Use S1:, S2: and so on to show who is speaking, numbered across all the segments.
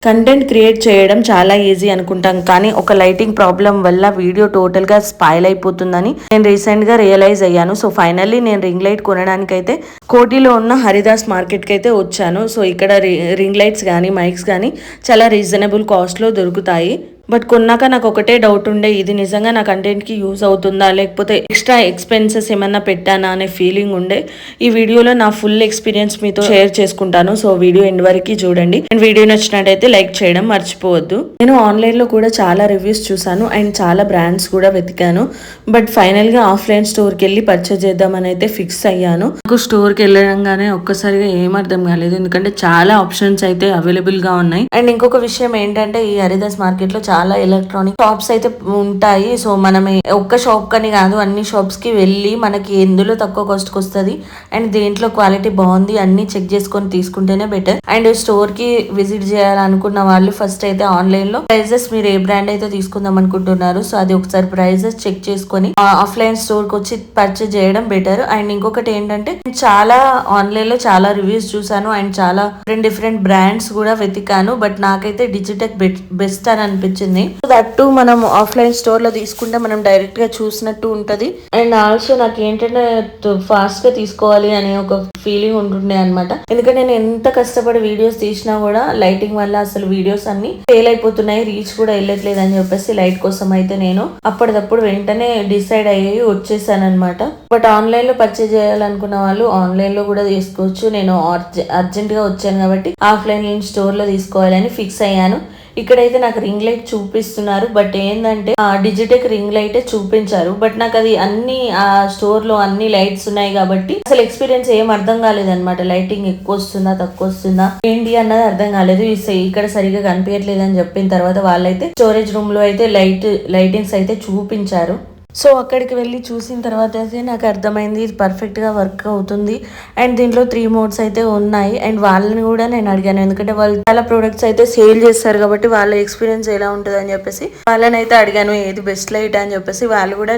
S1: Content create చేయడం చాలా easy అనుకుంటాం, కానీ ఒక లైటింగ్ ప్రాబ్లం వల్ల వీడియో టోటల్గా స్పాయిల్ అయిపోతుందని నేను రీసెంట్గా రియలైజ్ అయ్యాను. సో ఫైనల్లీ నేను రింగ్ లైట్ కొనడానికైతే కోటిలో ఉన్న హరిదాస్ మార్కెట్కి అయితే వచ్చాను. సో ఇక్కడ రింగ్ లైట్స్ కానీ మైక్స్ కానీ చాలా రీజనబుల్ కాస్ట్లో దొరుకుతాయి. బట్ కొన్నాక నాకు ఒకటే డౌట్ ఉండే, ఇది నిజంగా నా కంటెంట్కి యూజ్ అవుతుందా లేకపోతే ఎక్స్ట్రా ఎక్స్పెన్సెస్ ఏమన్నా పెట్టానా అనే ఫీలింగ్ ఉండే. ఈ వీడియోలో నా ఫుల్ ఎక్స్పీరియన్స్ మీతో షేర్ చేసుకుంటాను. సో వీడియో ఎండ్ వరకు చూడండి. అండ్ వీడియో నచ్చినట్టయితే లైక్ చేయడం మర్చిపోవద్దు. నేను ఆన్లైన్లో కూడా చాలా రివ్యూస్ చూసాను అండ్ చాలా బ్రాండ్స్ కూడా వెతికాను. బట్ ఫైనల్గా ఆఫ్లైన్ స్టోర్కి వెళ్ళి పర్చేజ్ చేద్దామని అయితే ఫిక్స్ అయ్యాను. నాకు స్టోర్కి వెళ్ళడంగానే ఒక్కసారిగా ఏం అర్థం కాలేదు, ఎందుకంటే చాలా ఆప్షన్స్ అయితే అవైలబుల్గా ఉన్నాయి. అండ్ ఇంకొక విషయం ఏంటంటే ఈ హరిదాస్ మార్కెట్లో చాలా ఎలక్ట్రానిక్ షాప్స్ అయితే ఉంటాయి. సో మనం ఒక్క షాప్ కని కాదు, అన్ని షాప్స్ కి వెళ్ళి మనకి ఎందులో తక్కువ కాస్ట్ కి వస్తుంది అండ్ దేంట్లో క్వాలిటీ బాగుంది అన్ని చెక్ చేసుకొని తీసుకుంటేనే బెటర్. అండ్ స్టోర్ కి విజిట్ చేయాలనుకున్న వాళ్ళు ఫస్ట్ అయితే ఆన్లైన్ లో ప్రైజెస్ మీరు ఏ బ్రాండ్ అయితే తీసుకుందాం అనుకుంటున్నారు సో అది ఒకసారి ప్రైజెస్ చెక్ చేసుకొని ఆఫ్లైన్ స్టోర్ కి వచ్చి పర్చేజ్ చేయడం బెటర్. అండ్ ఇంకొకటి ఏంటంటే చాలా ఆన్లైన్ లో చాలా రివ్యూస్ చూసాను అండ్ చాలా డిఫరెంట్ బ్రాండ్స్ కూడా వెతికాను. బట్ నాకైతే డిజిటెక్ బెస్ట్ అని అనిపించింది. దట్టు మనం ఆఫ్లైన్ స్టోర్ లో తీసుకుంటే మనం డైరెక్ట్ గా చూసినట్టు ఉంటది. అండ్ ఆల్సో నాకు ఏంటంటే ఫాస్ట్ గా తీసుకోవాలి అనే ఒక ఫీలింగ్ ఉంటుండే అనమాట. ఎందుకంటే నేను ఎంత కష్టపడి వీడియోస్ తీసినా కూడా లైటింగ్ వల్ల అసలు వీడియోస్ అన్ని ఫెయిల్ అయిపోతున్నాయి, రీచ్ కూడా వెళ్ళట్లేదు అని చెప్పేసి లైట్ కోసం అయితే నేను అప్పటిదప్పుడు వెంటనే డిసైడ్ అయ్యి వచ్చేసాను అనమాట. బట్ ఆన్లైన్ లో పర్చేజ్ చేయాలనుకున్న వాళ్ళు ఆన్లైన్ లో కూడా తీసుకోవచ్చు. నేను అర్జెంట్ గా వచ్చాను కాబట్టి ఆఫ్లైన్ స్టోర్ లో తీసుకోవాలని ఫిక్స్ అయ్యాను. ఇక్కడైతే నాకు రింగ్ లైట్ చూపిస్తున్నారు, బట్ ఏంటంటే డిజిటెక్ రింగ్ లైటే చూపించారు. బట్ నాకు అది అన్ని ఆ స్టోర్ లో అన్ని లైట్స్ ఉన్నాయి కాబట్టి అసలు ఎక్స్పీరియన్స్ ఏం అర్థం కాలేదన్నమాట. లైటింగ్ ఎక్కువ వస్తుందా తక్కువ వస్తుందా ఏంటి అన్నది అర్థం కాలేదు. ఇక్కడ సరిగా కనిపించట్లేదు అని చెప్పిన తర్వాత వాళ్ళైతే స్టోరేజ్ రూమ్ లో అయితే లైటింగ్స్ అయితే చూపించారు. సో అక్కడికి వెళ్ళి చూసిన తర్వాత అయితే నాకు అర్థమైంది ఇది పర్ఫెక్ట్గా వర్క్ అవుతుంది. అండ్ దీంట్లో 3 మోడ్స్ అయితే ఉన్నాయి. అండ్ వాళ్ళని కూడా నేను అడిగాను, ఎందుకంటే వాళ్ళు చాలా ప్రొడక్ట్స్ అయితే సేల్ చేస్తారు కాబట్టి వాళ్ళ ఎక్స్పీరియన్స్ ఎలా ఉంటుంది అని చెప్పేసి వాళ్ళని అయితే అడిగాను ఏది బెస్ట్ లైట్ అని చెప్పేసి. వాళ్ళు కూడా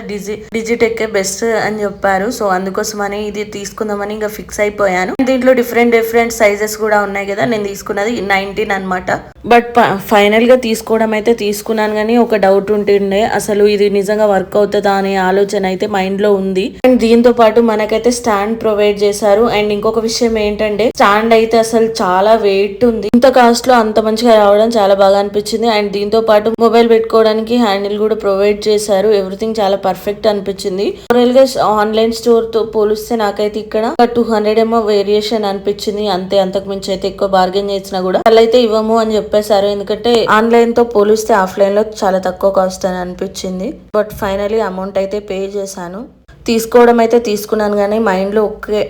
S1: డిజిటెక్ బెస్ట్ అని చెప్పారు. సో అందుకోసమని ఇది తీసుకుందామని ఇంకా ఫిక్స్ అయిపోయాను. దీంట్లో డిఫరెంట్ సైజెస్ కూడా ఉన్నాయి కదా. నేను తీసుకున్నది 19 అనమాట. బట్ ఫైనల్ గా తీసుకోవడం అయితే తీసుకున్నాను, కానీ ఒక డౌట్ ఉంటుండే అసలు ఇది నిజంగా వర్క్ అవుతుందా అనే ఆలోచన అయితే మైండ్ లో ఉంది. అండ్ దీంతో పాటు మనకైతే స్టాండ్ ప్రొవైడ్ చేశారు. అండ్ ఇంకొక విషయం ఏంటంటే స్టాండ్ అయితే అసలు చాలా వెయిట్ ఉంది. ఇంత కాస్ట్ లో అంత మంచిగా రావడం చాలా బాగా అనిపించింది. అండ్ దీంతో పాటు మొబైల్ పెట్టుకోవడానికి హ్యాండిల్ కూడా ప్రొవైడ్ చేశారు. ఎవ్రీథింగ్ చాలా పర్ఫెక్ట్ అనిపించింది. ఓవరాల్ గా ఆన్లైన్ స్టోర్ తో పోలిస్తే నాకైతే ఇక్కడ 200 ఏమో వేరియేషన్ అనిపించింది. అంతకు మించి అయితే ఎక్కువ బార్గెన్ చేసినా కూడా వాళ్ళైతే ఇవ్వము అని చెప్పేశారు. ఎందుకంటే ఆన్లైన్ తో పోలిస్తే ఆఫ్లైన్ లో చాలా తక్కువ కాస్ట్ అని అనిపించింది. బట్ ఫైనలీ అమౌంట్ అయితే పే చేశాను. తీసుకోవడం అయితే తీసుకున్నాను, కానీ మైండ్ లో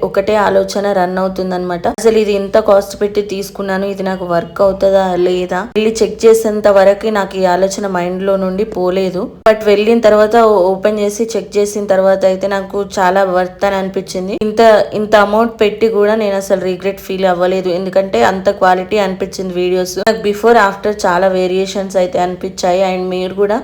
S1: ఒకటే ఆలోచన రన్ అవుతుంది అనమాట. అసలు ఇది ఇంత కాస్ట్ పెట్టి తీసుకున్నాను, ఇది నాకు వర్క్ అవుతుందా లేదా వెళ్ళి చెక్ చేసేంత వరకు నాకు ఈ ఆలోచన మైండ్ లో నుండి పోలేదు. బట్ వెళ్ళిన తర్వాత ఓపెన్ చేసి చెక్ చేసిన తర్వాత అయితే నాకు చాలా వర్త్ అని అనిపించింది. ఇంత అమౌంట్ పెట్టి కూడా నేను అసలు రిగ్రెట్ ఫీల్ అవ్వలేదు, ఎందుకంటే అంత క్వాలిటీ అనిపించింది వీడియోస్. నాకు బిఫోర్ ఆఫ్టర్ చాలా వేరియేషన్స్ అయితే అనిపించాయి. అండ్ మీరు కూడా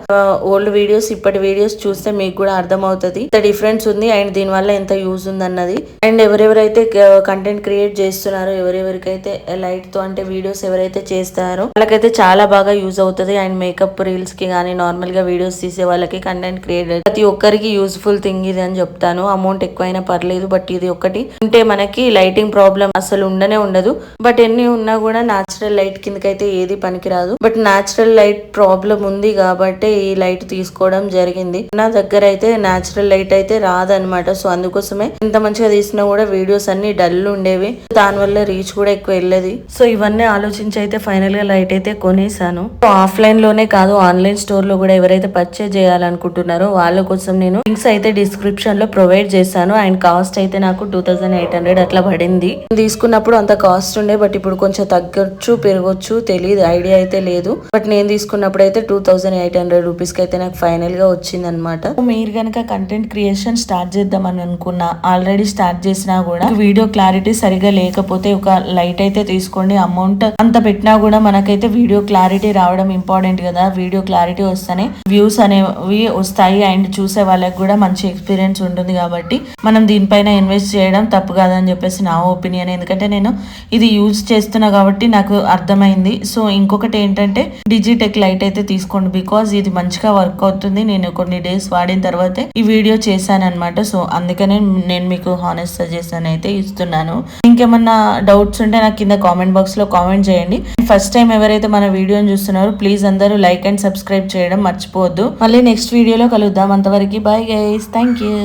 S1: ఓల్డ్ వీడియోస్ ఇప్పటి వీడియోస్ చూస్తే మీకు కూడా అర్థం అవుతుంది డిఫరెన్స్ ఉంది అండ్ దీని వల్ల ఎంత యూజ్ ఉంది అన్నది. అండ్ ఎవరెవరైతే కంటెంట్ క్రియేట్ చేస్తున్నారో ఎవరెవరికైతే లైట్ తో అంటే వీడియోస్ ఎవరైతే చేస్తారో వాళ్ళకైతే చాలా బాగా యూజ్ అవుతుంది. అండ్ మేకప్ రీల్స్ కి కానీ నార్మల్ గా వీడియోస్ తీసే వాళ్ళకి కంటెంట్ క్రియేట్ ప్రతి ఒక్కరికి యూజ్ఫుల్ థింగ్ ఇది అని చెప్తాను. అమౌంట్ ఎక్కువైనా పర్లేదు, బట్ ఇది ఒకటి ఉంటే మనకి లైటింగ్ ప్రాబ్లం అసలు ఉండదు. బట్ ఎన్ని ఉన్నా కూడా న్యాచురల్ లైట్ కిందకైతే ఏది పనికిరాదు. బట్ న్యాచురల్ లైట్ ప్రాబ్లం ఉంది కాబట్టి ఈ లైట్ తీసుకోవడం జరిగింది. నా దగ్గర అయితే న్యాచురల్ లైట్ అయితే రాదనమాట. సో అందుకోసమే ఇంత మంచిగా తీసినా కూడా వీడియోస్ అన్ని డల్ ఉండేవి, దానివల్ల రీచ్ కూడా ఎక్కువ వెళ్ళేది. సో ఇవన్నీ ఆలోచించి అయితే ఫైనల్ గా లైట్ అయితే కొనేసాను. సో ఆఫ్లైన్ లోనే కాదు ఆన్లైన్ స్టోర్ లో కూడా ఎవరైతే పర్చేజ్ చేయాలనుకుంటున్నారో వాళ్ళ కోసం నేను లింక్స్ అయితే డిస్క్రిప్షన్ లో ప్రొవైడ్ చేశాను. అండ్ కాస్ట్ అయితే నాకు 2800 అట్లా పడింది. తీసుకున్నప్పుడు అంత కాస్ట్ ఉండే, బట్ ఇప్పుడు కొంచెం తగ్గొచ్చు పెరగొచ్చు తెలియదు, ఐడియా అయితే లేదు. బట్ నేను తీసుకున్నప్పుడు అయితే 2800 రూపీస్ కి అయితే నాకు ఫైనల్ గా వచ్చింది అనమాట. మీరు కనుక కంటెంట్ క్రియేషన్ ట్రీట్మెంట్ స్టార్ట్ చేద్దామని అనుకున్నా, ఆల్రెడీ స్టార్ట్ చేసినా కూడా వీడియో క్లారిటీ సరిగా లేకపోతే ఒక లైట్ అయితే తీసుకోండి. అమౌంట్ అంత పెట్టినా కూడా మనకైతే వీడియో క్లారిటీ రావడం ఇంపార్టెంట్ కదా. వీడియో క్లారిటీ వస్తేనే వ్యూస్ అనేవి వస్తాయి అండ్ చూసే వాళ్ళకి కూడా మంచి ఎక్స్పీరియన్స్ ఉంటుంది. కాబట్టి మనం దీనిపైన ఇన్వెస్ట్ చేయడం తప్పు కాదని చెప్పేసి నా ఒపీనియన్. ఎందుకంటే నేను ఇది యూజ్ చేస్తున్నా కాబట్టి నాకు అర్థమైంది. సో ఇంకొకటి ఏంటంటే డిజిటెక్ లైట్ అయితే తీసుకోండి, బికాజ్ ఇది మంచిగా వర్క్ అవుతుంది. నేను కొన్ని డేస్ వాడిన తర్వాతే ఈ వీడియో చేశాను అనమాట. సో అందుకనే నేను మీకు హానెస్ట్ సజెషన్ అయితే ఇస్తున్నాను. ఇంకేమన్నా డౌట్స్ ఉంటే నాకు కింద కామెంట్ బాక్స్ లో కామెంట్ చేయండి. ఫస్ట్ టైం ఎవరైతే మన వీడియోని చూస్తున్నారో ప్లీజ్ అందరూ లైక్ అండ్ సబ్స్క్రైబ్ చేయడం మర్చిపోవద్దు. మళ్ళీ నెక్స్ట్ వీడియోలో కలుద్దాం. అంతవరకు బాయ్ గైస్, థ్యాంక్ యూ.